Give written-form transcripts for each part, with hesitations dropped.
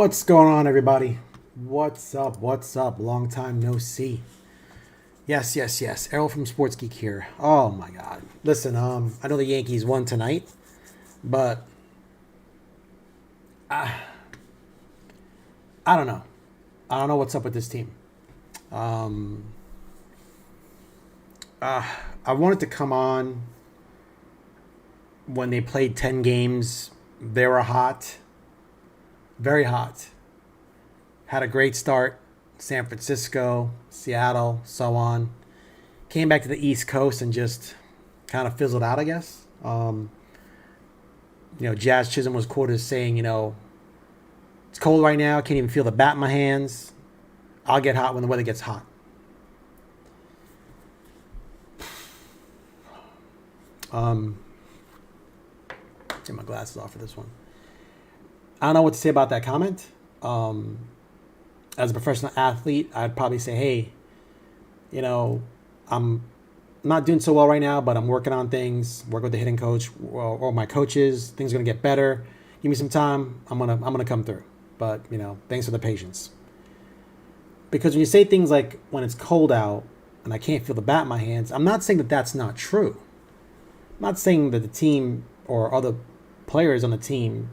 What's going on, everybody? What's up? What's up? Long time no see. Yes, yes, yes. Errol from Sports Geek here. Oh my God. Listen, I know the Yankees won tonight, but I don't know. I don't know what's up with this team. I wanted to come on when they played 10 games. They were hot, very hot. Had a great start. San Francisco, Seattle, so on. Came back to the East Coast and just kind of fizzled out, I guess. Jazz Chisholm was quoted as saying, it's cold right now. Can't even feel the bat in my hands. I'll get hot when the weather gets hot. Get my glasses off for this one. I don't know what to say about that comment. As a professional athlete, I'd probably say, hey, I'm not doing so well right now, but I'm working on things, work with the hitting coach or my coaches. Things are going to get better. Give me some time. I'm going to come through. But, thanks for the patience. Because when you say things like when it's cold out and I can't feel the bat in my hands, I'm not saying that that's not true. I'm not saying that the team or other players on the team,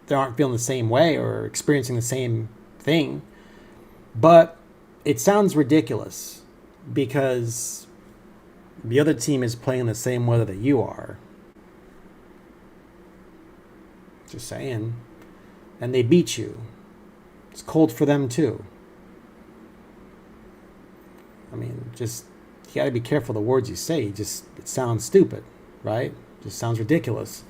they aren't feeling the same way or experiencing the same thing. But it sounds ridiculous because the other team is playing the same weather that you are. Just saying. And they beat you. It's cold for them too. I mean, just, you got to be careful the words you say. It sounds stupid, right? Just sounds ridiculous.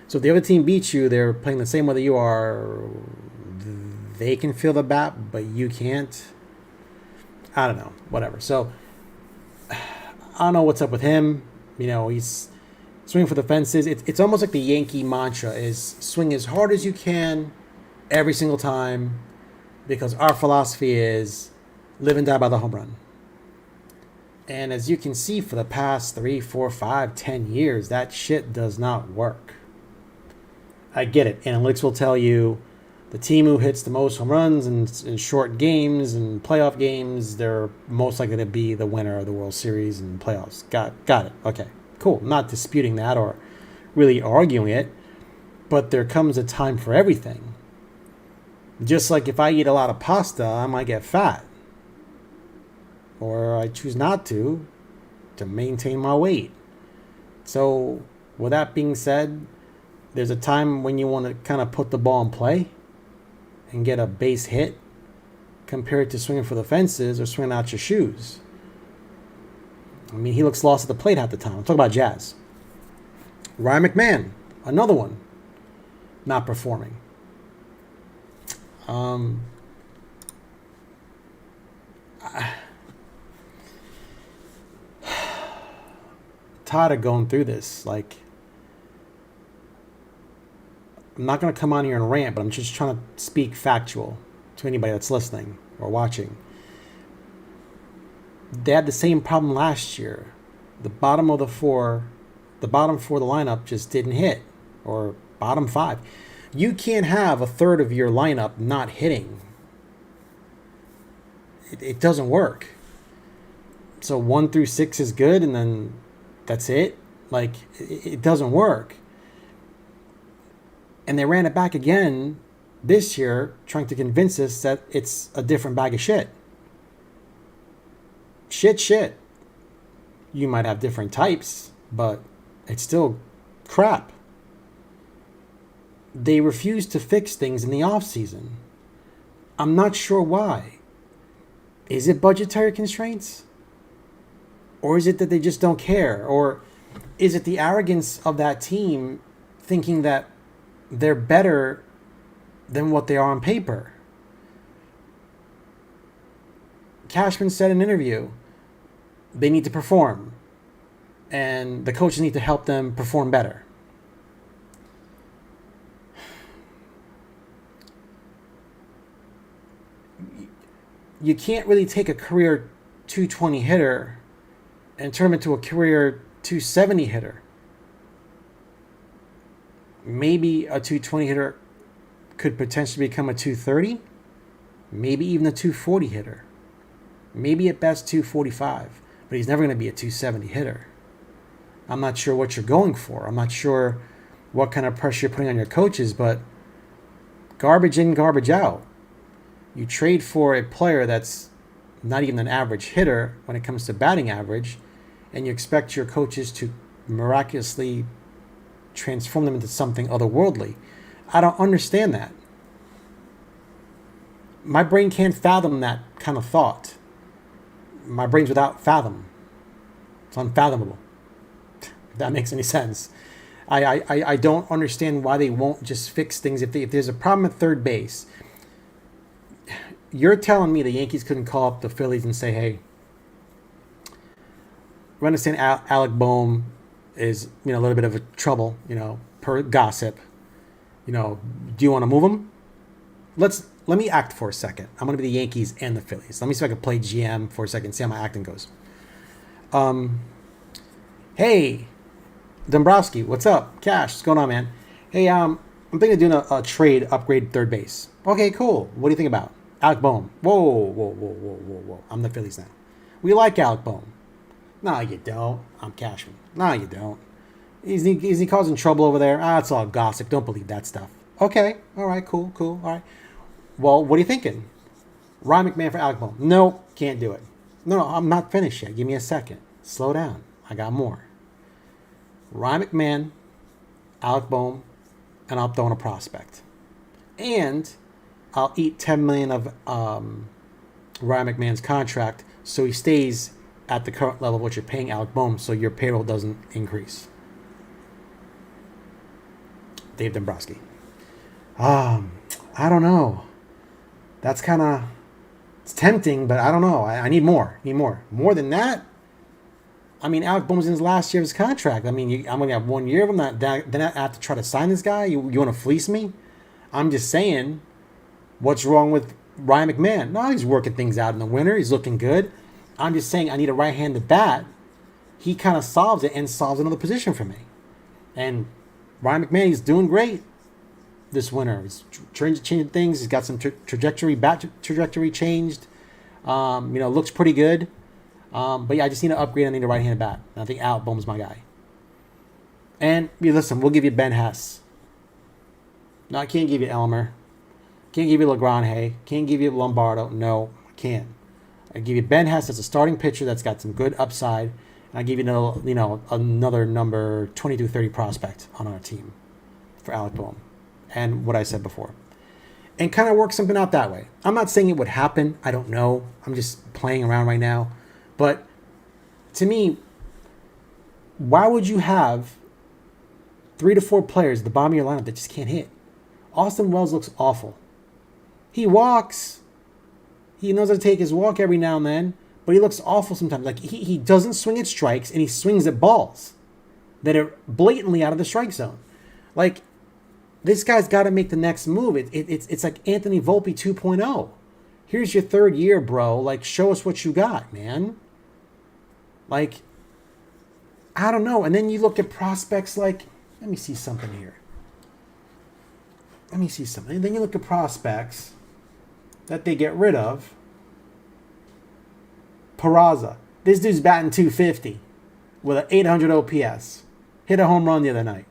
So if the other team beats you, they're playing the same weather you are. They can feel the bat, but you can't. I don't know. Whatever. So I don't know what's up with him. He's swinging for the fences. It's almost like the Yankee mantra is swing as hard as you can every single time, because our philosophy is live and die by the home run. And as you can see, for the past 3, 4, 5, 10 years, that shit does not work. I get it. Analytics will tell you the team who hits the most home runs in short games and playoff games, they're most likely to be the winner of the World Series and playoffs. Got it. Okay, cool. I'm not disputing that or really arguing it, but there comes a time for everything. Just like if I eat a lot of pasta, I might get fat. Or I choose not to maintain my weight. So with that being said, there's a time when you want to kind of put the ball in play and get a base hit compared to swinging for the fences or swinging out your shoes. I mean, he looks lost at the plate half the time. I'm talking about Jazz. Ryan McMahon, another one, not performing. Tired of going through this. Like, I'm not going to come on here and rant, but I'm just trying to speak factual to anybody that's listening or watching. They had the same problem last year. The bottom four of the lineup just didn't hit, or bottom 5. You can't have a third of your lineup not hitting. It doesn't work. So 1 through 6 is good, and then that's it. Like, it doesn't work. And they ran it back again this year, trying to convince us that it's a different bag of shit. Shit. You might have different types, but it's still crap. They refuse to fix things in the off-season. I'm not sure why. Is it budgetary constraints? Or is it that they just don't care? Or is it the arrogance of that team thinking that they're better than what they are on paper? Cashman said in an interview, they need to perform, and the coaches need to help them perform better. You can't really take a career 220 hitter and turn him into a career 270 hitter. Maybe a 220 hitter could potentially become a 230, maybe even a 240 hitter, maybe at best 245, but he's never going to be a 270 hitter. I'm not sure what you're going for. I'm not sure what kind of pressure you're putting on your coaches, but garbage in, garbage out. You trade for a player that's not even an average hitter when it comes to batting average, and you expect your coaches to miraculously transform them into something otherworldly. I don't understand that. My brain can't fathom that kind of thought. My brain's without fathom. It's unfathomable. If that makes any sense. I don't understand why they won't just fix things. If there's a problem at third base, you're telling me the Yankees couldn't call up the Phillies and say, hey, we understand Alec Boehm is, a little bit of a trouble, per gossip. Do you want to move him? Let me act for a second. I'm going to be the Yankees and the Phillies. Let me see if I can play GM for a second, see how my acting goes. Hey, Dombrowski, what's up? Cash, what's going on, man? Hey, I'm thinking of doing a trade, upgrade third base. Okay, cool. What do you think about Alec Boehm? Whoa. I'm the Phillies now. We like Alec Boehm. No, you don't. I'm Cashman. No, you don't. Is he causing trouble over there? It's all gossip. Don't believe that stuff. Okay. All right. Cool. All right. Well, what are you thinking? Ryan McMahon for Alec Boehm. No, can't do it. No, I'm not finished yet. Give me a second. Slow down. I got more. Ryan McMahon, Alec Boehm, and I'll throw in a prospect. And I'll eat $10 million of Ryan McMahon's contract so he stays at the current level of what you're paying Alec Boehm so your payroll doesn't increase. Dave Dombrowski. I don't know. That's kind of, it's tempting, but I don't know. I need more. More than that? I mean, Alec Boehm's in his last year of his contract. I mean, I'm going to have 1 year of him. Then I have to try to sign this guy? You want to fleece me? I'm just saying, what's wrong with Ryan McMahon? No, he's working things out in the winter. He's looking good. I'm just saying I need a right-handed bat. He kind of solves it and solves another position for me. And Ryan McMahon, he's doing great this winter. He's changing things. He's got some bat trajectory changed. Looks pretty good. But yeah, I just need to upgrade. I need a right-handed bat. And I think Alec Boehm's my guy. And listen, we'll give you Ben Hess. No, I can't give you Elmer. Can't give you LeGrand. Can't give you Lombardo. No, I can't. I give you Ben Hess as a starting pitcher that's got some good upside. And I give you another number 22-30 prospect on our team for Alec Boehm. And what I said before. And kind of work something out that way. I'm not saying it would happen. I don't know. I'm just playing around right now. But to me, why would you have 3 to 4 players at the bottom of your lineup that just can't hit? Austin Wells looks awful. He walks. He knows how to take his walk every now and then, but he looks awful sometimes. Like he doesn't swing at strikes, and he swings at balls that are blatantly out of the strike zone. Like, this guy's got to make the next move. It's like Anthony Volpe 2.0. Here's your third year, bro. Like, show us what you got, man. Like, I don't know. And then you look at prospects like, let me see something here. And then you look at prospects that they get rid of. Peraza. This dude's batting 250 with an 800 OPS. Hit a home run the other night.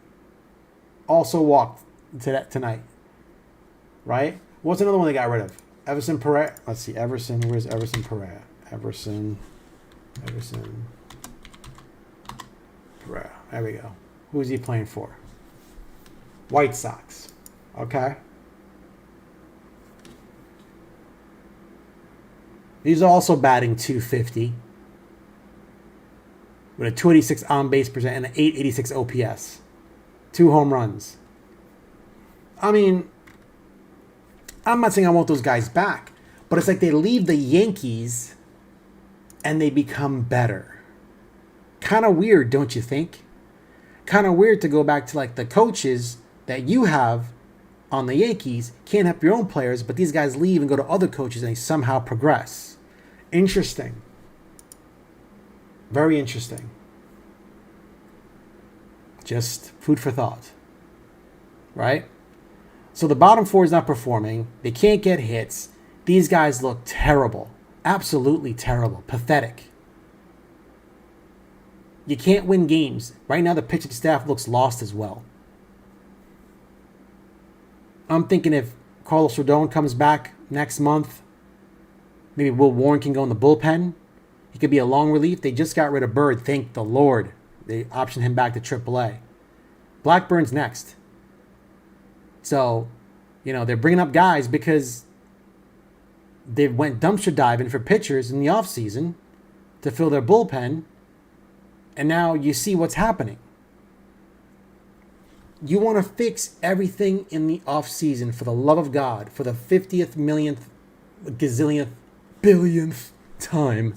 Also walked tonight. Right? What's another one they got rid of? Everson Pereira. Let's see. Where's Everson Pereira? Everson Pereira. There we go. Who's he playing for? White Sox. Okay. He's also batting 250 with a 286 on base percent and an 886 OPS. 2 home runs. I mean, I'm not saying I want those guys back, but it's like they leave the Yankees and they become better. Kind of weird, don't you think? Kind of weird to go back to like the coaches that you have on the Yankees can't help your own players, but these guys leave and go to other coaches and they somehow progress. Interesting. Very interesting. Just food for thought. Right? So the bottom four is not performing. They can't get hits. These guys look terrible. Absolutely terrible. Pathetic. You can't win games. Right now, the pitching staff looks lost as well. I'm thinking if Carlos Rodon comes back next month, maybe Will Warren can go in the bullpen. He could be a long relief. They just got rid of Bird. Thank the Lord. They optioned him back to AAA. Blackburn's next. So, they're bringing up guys because they went dumpster diving for pitchers in the offseason to fill their bullpen. And now you see what's happening. You want to fix everything in the offseason for the love of God, for the 50th, millionth, gazillionth, billionth time.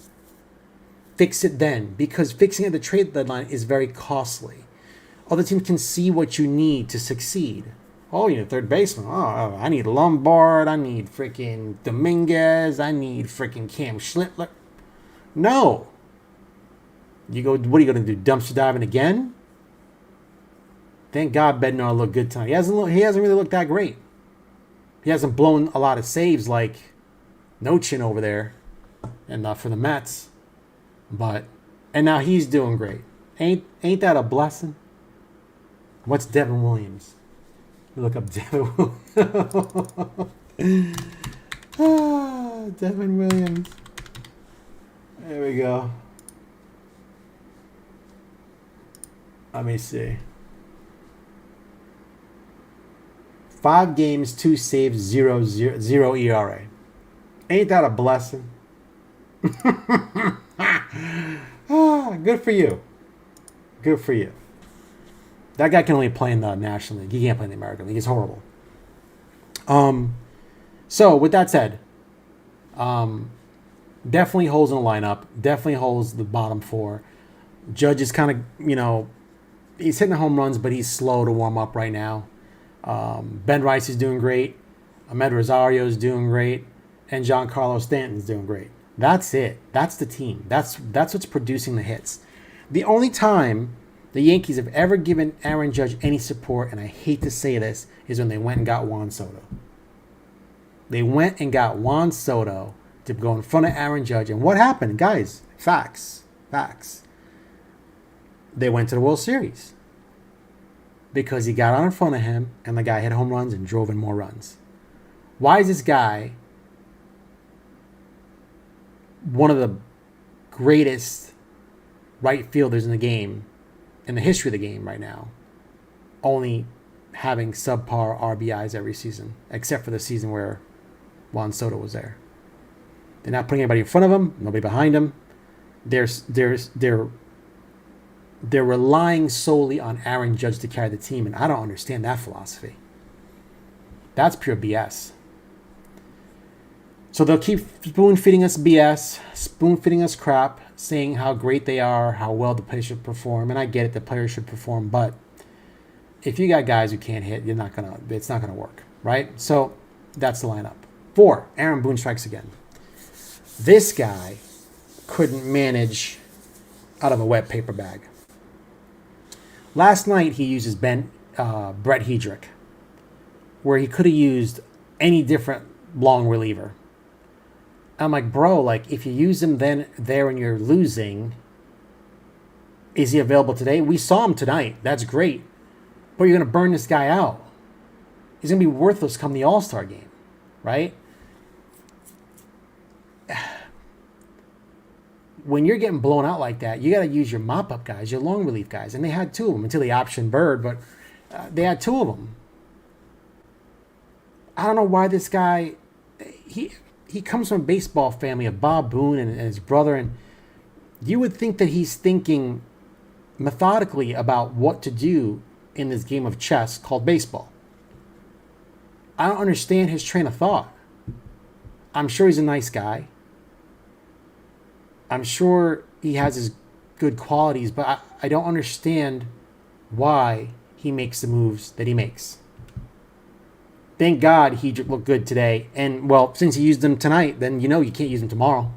Fix it then, because fixing at the trade deadline is very costly. Other teams can see what you need to succeed. Oh, you need third baseman. Oh, I need Lombard. I need freaking Dominguez. I need freaking Cam Schlittler. No. You go, what are you going to do? Dumpster diving again? Thank God Bednar looked good tonight. He hasn't really looked that great. He hasn't blown a lot of saves like Nochin over there, and not for the Mets. And now he's doing great. Ain't that a blessing? What's Devin Williams? Look up Devin Williams. Devin Williams. There we go. Let me see. 5 games, 2 saves, 0 ERA. Ain't that a blessing? Good for you. Good for you. That guy can only play in the National League. He can't play in the American League. He's horrible. So with that said, definitely holes in the lineup. Definitely holes the bottom 4. Judge is kind of, he's hitting the home runs, but he's slow to warm up right now. Ben Rice is doing great. Ahmed Rosario is doing great. And Giancarlo Stanton's doing great. That's it. That's the team. That's what's producing the hits. The only time the Yankees have ever given Aaron Judge any support, and I hate to say this, is when they went and got Juan Soto. They went and got Juan Soto to go in front of Aaron Judge. And what happened? Guys, facts. They went to the World Series. Because he got on in front of him, and the guy hit home runs and drove in more runs. Why is this guy one of the greatest right fielders in the game, in the history of the game right now, only having subpar RBIs every season, except for the season where Juan Soto was there? They're not putting anybody in front of him, nobody behind him. They're relying solely on Aaron Judge to carry the team, and I don't understand that philosophy. That's pure BS. So they'll keep spoon-feeding us BS, spoon-feeding us crap, saying how great they are, how well the players should perform, and I get it, the players should perform, but if you got guys who can't hit, it's not gonna work, right? So that's the lineup. 4, Aaron Boone strikes again. This guy couldn't manage out of a wet paper bag. Last night he uses Brett Hedrick, where he could have used any different long reliever. I'm like, bro, if you use him then there and you're losing, is he available today? We saw him tonight. That's great. But you're going to burn this guy out. He's going to be worthless come the All-Star game, right? When you're getting blown out like that, you got to use your mop-up guys, your long relief guys. And they had 2 of them until they optioned Bird, but they had 2 of them. I don't know why this guy, he comes from a baseball family of Bob Boone and his brother, and you would think that he's thinking methodically about what to do in this game of chess called baseball. I don't understand his train of thought. I'm sure he's a nice guy. I'm sure he has his good qualities, but I don't understand why he makes the moves that he makes. Thank God he looked good today. And, well, since he used him tonight, then you can't use him tomorrow.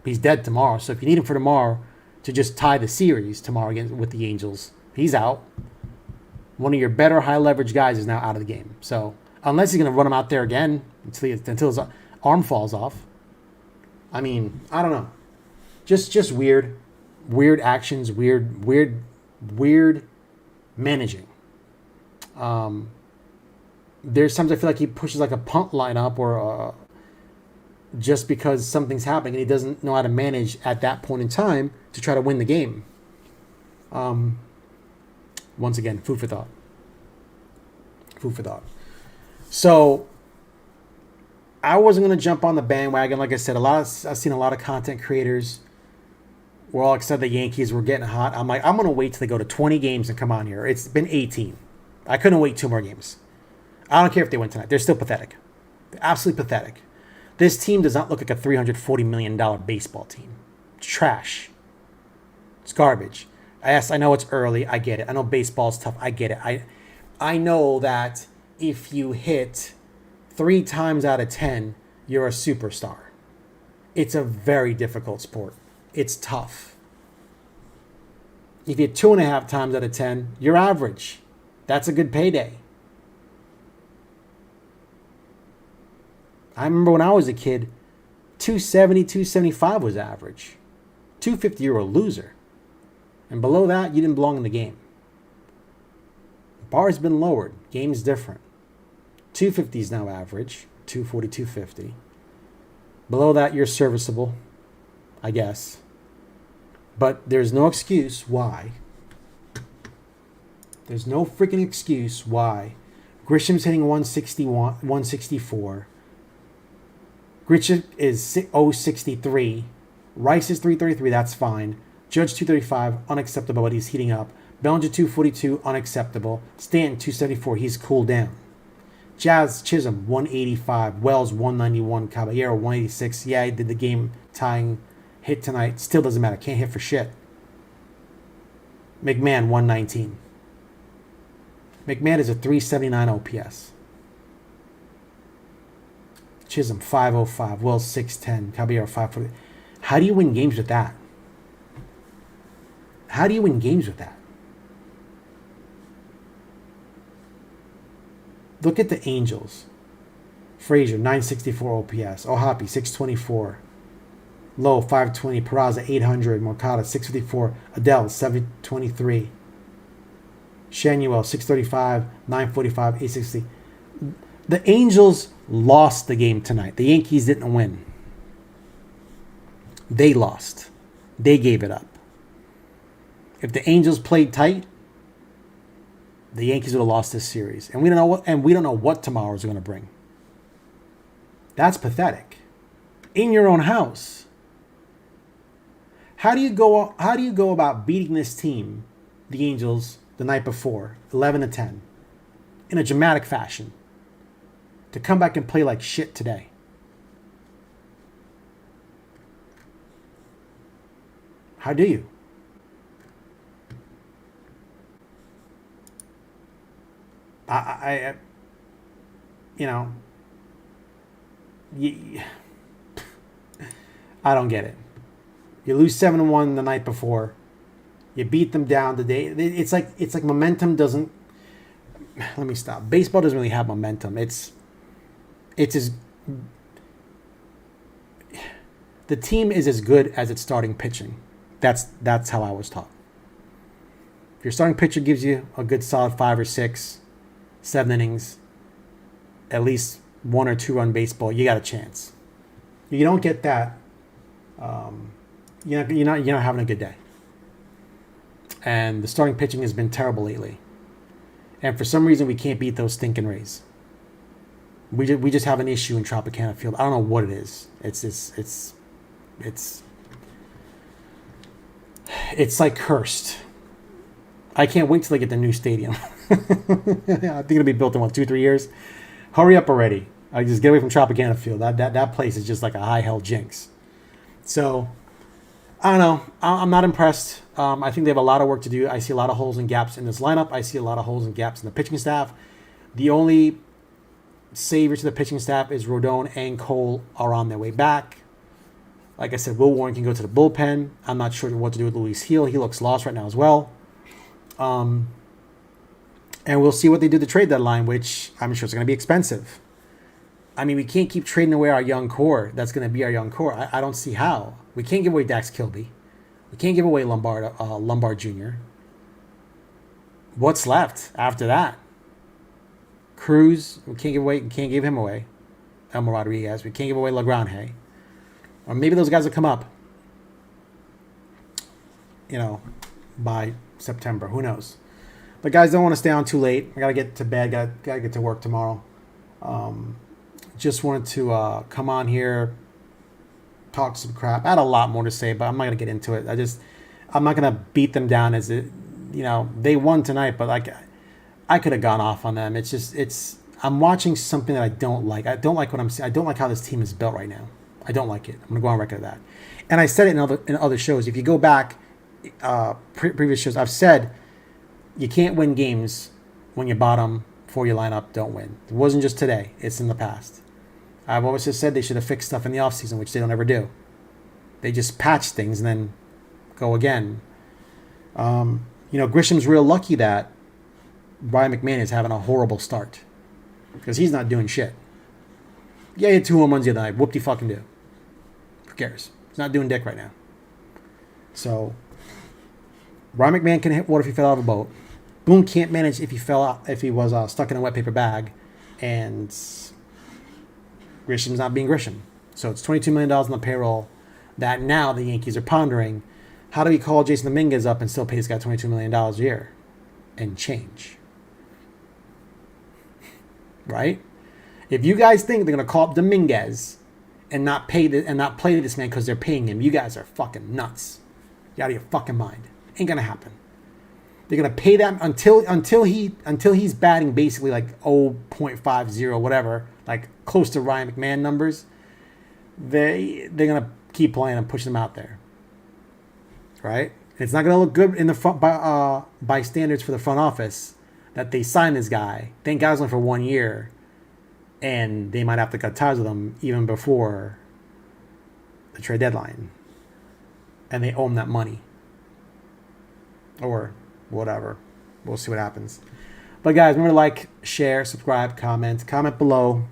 He's dead tomorrow. So if you need him for tomorrow to just tie the series tomorrow with the Angels, he's out. One of your better high-leverage guys is now out of the game. So unless he's going to run him out there again until his arm falls off. I mean, I don't know. Just weird actions, weird managing. There's times I feel like he pushes like a punt lineup or just because something's happening and he doesn't know how to manage at that point in time to try to win the game. Once again, food for thought. So I wasn't going to jump on the bandwagon. Like I said, I've seen a lot of content creators. We're all excited the Yankees were getting hot. I'm like, I'm going to wait till they go to 20 games and come on here. It's been 18. I couldn't wait 2 more games. I don't care if they win tonight. They're still pathetic. They're absolutely pathetic. This team does not look like a $340 million baseball team. It's trash. It's garbage. I know it's early. I get it. I know baseball's tough. I get it. I know that if you hit 3 times out of 10, you're a superstar. It's a very difficult sport. It's tough. If you hit 2.5 times out of 10, you're average. That's a good payday. I remember when I was a kid, 270, 275 was average. 250, you're a loser. And below that, you didn't belong in the game. The bar's been lowered. Game's different. 250 is now average. 240, 250. Below that, you're serviceable, I guess. But there's no excuse why. There's no freaking excuse why. Grisham's hitting 161, 164. Grisham is 063. Rice is 333. That's fine. Judge 235, unacceptable, but he's heating up. Bellinger 242, unacceptable. Stanton 274, he's cooled down. Jazz Chisholm 185, Wells 191, Caballero 186. Yeah, he did the game tying hit tonight. Still doesn't matter. Can't hit for shit. McMahon 119. McMahon is a 379 OPS. Chisholm 505, Wells 610, Caballero 540. How do you win games with that? How do you win games with that? Look at the Angels. Frazier, 964 OPS. Ohapi, 624. Lowe, 520. Peraza, 800. Moncada, 654. Adele, 723. Shanuel, 635. 945. 860. The Angels lost the game tonight. The Yankees didn't win. They lost. They gave it up. If the Angels played tight, the Yankees would have lost this series. And we don't know what tomorrow's going to bring. That's pathetic. In your own house. How do you go about beating this team, the Angels, the night before, 11-10, in a dramatic fashion, to come back and play like shit today? How do you? I don't get it. You lose 7-1 the night before. You beat them down the day. It's like momentum doesn't. Let me stop. Baseball doesn't really have momentum. It's as the team is as good as its starting pitching. That's how I was taught. If your starting pitcher gives you a good solid 5 or 6, 7 innings, at least 1 or 2 run baseball, you got a chance. You don't get that. You're not having a good day. And the starting pitching has been terrible lately. And for some reason, we can't beat those stinking Rays. We just have an issue in Tropicana Field. I don't know what it is. It's like cursed. I can't wait till they get the new stadium. I think it'll be built in 2-3 years. Hurry up already. I just get away from Tropicana Field. That place is just like a high hell jinx. So I don't know. I'm not impressed. I think they have a lot of work to do. I see a lot of holes and gaps in this lineup. I see a lot of holes and gaps in the pitching staff. The only savior to the pitching staff is Rodon and Cole are on their way back. Like I said, Will Warren can go to the bullpen. I'm not sure what to do with Luis Gil. He looks lost right now as well. And we'll see what they do at the trade deadline, which I'm sure is going to be expensive. I mean, we can't keep trading away our young core. That's going to be our young core. I don't see how. We can't give away Dax Kilby. We can't give away Lombard Jr. What's left after that? Cruz, we can't give him away. Elmer Rodriguez, we can't give away Lagrange. Or maybe those guys will come up, by September. Who knows? But guys, don't want to stay on too late. I got to get to bed. Got to get to work tomorrow. Just wanted to come on here, talk some crap. I had a lot more to say, but I'm not going to get into it. I'm not going to beat them down as it, they won tonight, but I could have gone off on them. I'm watching something that I don't like. I don't like what I'm seeing. I don't like how this team is built right now. I don't like it. I'm going to go on record of that. And I said it in other shows. If you go back, previous shows, I've said you can't win games when your bottom four your lineup don't win. It wasn't just today. It's in the past. I've always just said they should have fixed stuff in the offseason, which they don't ever do. They just patch things and then go again. Grisham's real lucky that Brian McMahon is having a horrible start because he's not doing shit. Yeah, he had 2 home runs the other night. Whoop-de-fucking do. Who cares? He's not doing dick right now. So, Brian McMahon can hit water if he fell out of a boat. Boone can't manage if he was stuck in a wet paper bag, and Grisham's not being Grisham. So it's $22 million on the payroll that now the Yankees are pondering. How do we call Jason Dominguez up and still pay this guy $22 million a year and change? Right? If you guys think they're going to call up Dominguez and not play this man because they're paying him, you guys are fucking nuts. You're out of your fucking mind. Ain't going to happen. They're going to pay that until he's batting basically like 0.50, whatever, like close to Ryan McMahon numbers. They're going to keep playing and pushing him out there. Right? It's not going to look good in the front by standards for the front office that they signed this guy. Thank God it's only for 1 year, and they might have to cut ties with him even before the trade deadline, and they owe him that money or whatever. We'll see what happens. But guys, remember to like, share, subscribe, comment below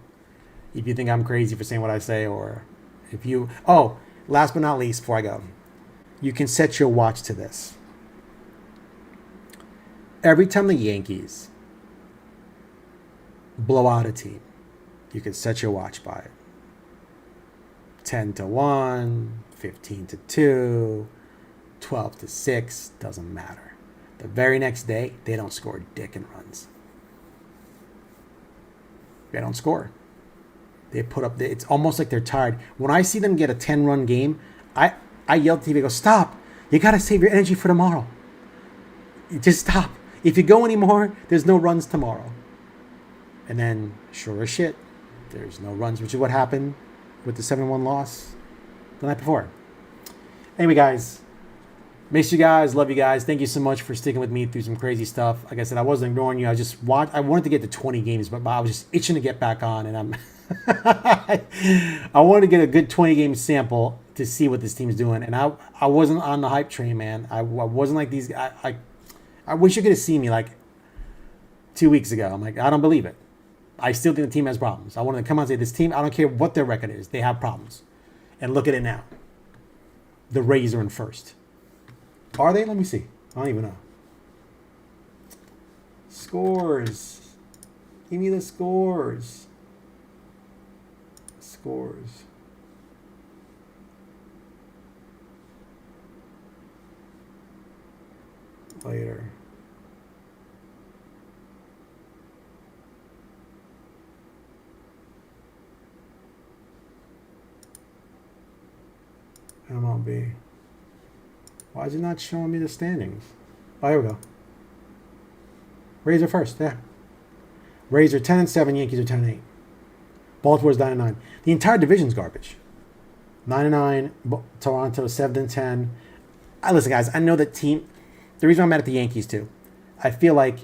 if you think I'm crazy for saying what I say, or if you. Oh, last but not least, before I go. You can set your watch to this. Every time the Yankees blow out a team, you can set your watch by it. 10-1, 15-2, 12-6, doesn't matter. The very next day, they don't score dick and runs. They don't score. They put up, it's almost like they're tired. When I see them get a 10-run game, I yell at the TV, go, stop. You got to save your energy for tomorrow. You just stop. If you go anymore, there's no runs tomorrow. And then, sure as shit, there's no runs, which is what happened with the 7-1 loss the night before. Anyway, guys, miss you guys. Love you guys. Thank you so much for sticking with me through some crazy stuff. Like I said, I wasn't ignoring you. I wanted to get to 20 games, but I was just itching to get back on. And I wanted to get a good 20-game sample to see what this team's doing. And I wasn't on the hype train, man. I wasn't like these guys. I wish you could have seen me like 2 weeks ago. I'm like, I don't believe it. I still think the team has problems. I wanted to come out and say, this team, I don't care what their record is. They have problems. And look at it now. The Rays are in first. Are they? Let me see. I don't even know. Scores. Give me the scores. Scores. Later. MLB. Why is it not showing me the standings? Oh, here we go. Rays are first, yeah. Rays are 10-7, Yankees are 10-8. Baltimore's 9-9. The entire division's garbage. 9-9, Toronto 7-10. Listen, guys, I know that team. The reason I'm mad at the Yankees too, I feel like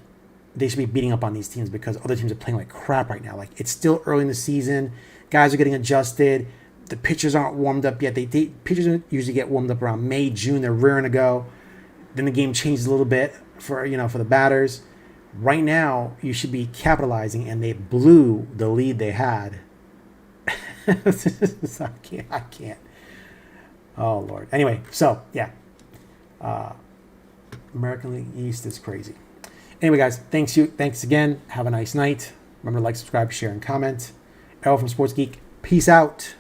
they should be beating up on these teams because other teams are playing like crap right now. Like, it's still early in the season. Guys are getting adjusted. The pitchers aren't warmed up yet. Pitchers usually get warmed up around May, June. They're rearing to go. Then the game changes a little bit for the batters. Right now, you should be capitalizing, and they blew the lead they had. I can't. Oh, Lord. Anyway, so, yeah. American League East is crazy. Anyway, guys, thanks again. Have a nice night. Remember to like, subscribe, share, and comment. Errol from Sports Geek. Peace out.